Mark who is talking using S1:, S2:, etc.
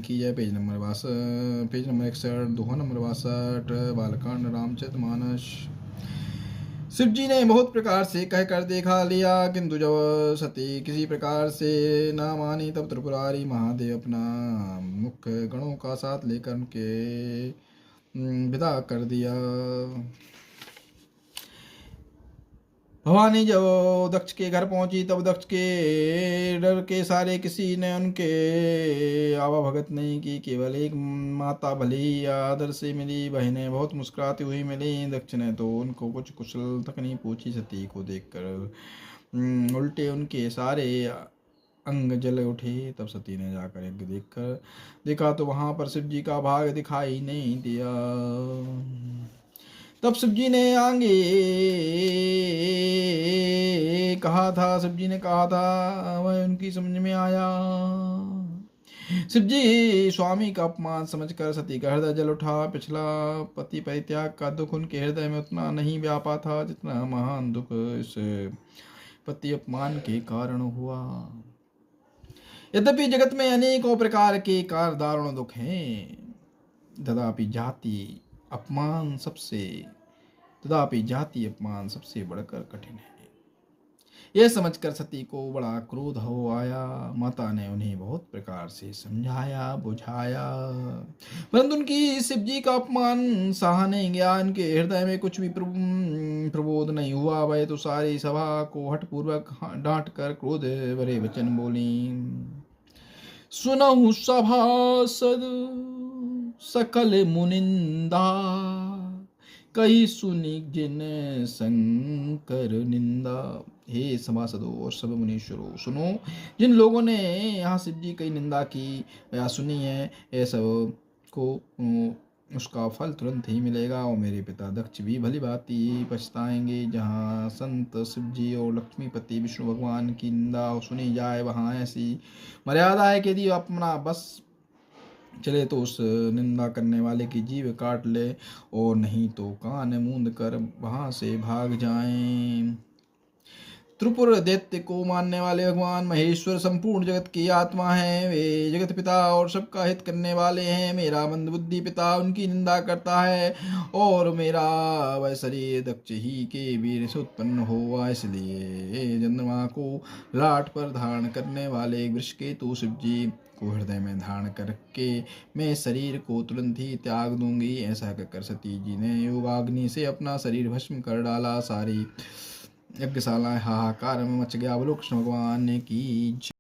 S1: की जय। Page number 61, दोहा number 62, Balkand Ramcharitmanas. Shiv जी ने बहुत प्रकार से कहकर देखा लिया, किंतु जब सती किसी प्रकार से ना मानी, तब त्रिपुरारी महादेव अपना मुख्य गणों का साथ लेकर उनके विदा कर दिया। भवानी जब दक्ष के घर पहुंची, तब दक्ष के डर के सारे किसी ने उनके आवा भगत नहीं की। केवल एक माता भली आदर से मिली, बहनें बहुत मुस्कुराती हुई मिली। दक्ष ने तो उनको कुछ कुशल तक नहीं पूछी। सती को देखकर उल्टे उनके सारे अंग जल उठे। तब सती ने जाकर यज्ञ देखा तो वहां पर शिव जी का भाग दिखाई नहीं दिया। तब शिव जी ने कहा था वह उनकी समझ में आया। शिव जी स्वामी का अपमान समझकर सती का हृदय जल उठा। पिछला पति परित्याग का दुख उनके हृदय में उतना नहीं व्यापा था जितना महान दुख इस पति अपमान के कारण हुआ। यद्यपि जगत में अनेकों प्रकार के दारुण दुख हैं, तथापि जाति अपमान सबसे बढ़कर कठिन है। यह समझकर सती को बड़ा क्रोध हो आया। माता ने उन्हें बहुत प्रकार से समझाया बुझाया, परंतु उनकी शिव जी का अपमान सहा नहीं गया। उनके हृदय में कुछ भी प्रबोध नहीं हुआ। वह तो सारी सभा को हठपूर्वक डांट कर क्रोध भरे वचन बोली। सुनहु सभासद सकल मुनिंदा, कही सुनी जिन शंकर निंदा। हे सभासदों और सब मुनीश्वरों, सुनो, जिन लोगों ने यहाँ शिव जी की निंदा की या सुनी है, ये सब को उसका फल तुरंत ही मिलेगा। और मेरे पिता दक्ष भी भली भांति पछताएंगे। जहाँ संत शिव जी और लक्ष्मीपति विष्णु भगवान की निंदा सुनी जाए, वहाँ ऐसी मर्यादा है कि यदि अपना बस चले तो उस निंदा करने वाले की जीभ काट ले, और नहीं तो कान मूंद कर वहां से भाग जाएं। त्रिपुर दैत्य को मानने वाले भगवान महेश्वर संपूर्ण जगत की आत्मा है। वे जगत पिता और सबका हित करने वाले हैं। मेरा मंदबुद्धि पिता उनकी निंदा करता है, और मेरा वह शरीर दक्ष ही के वीर से उत्पन्न हुआ। इसलिए चंद्रमा को लाट पर धारण करने वाले वृषकेतु शिव जी को हृदय में धारण करके मैं शरीर को तुरंत ही त्याग दूंगी। ऐसा कहकर सती जी ने योगाग्नि से अपना शरीर भस्म कर डाला। सारी यज्ञशाला हाहाकार में मच गया। बोलो कृष्ण भगवान की जय।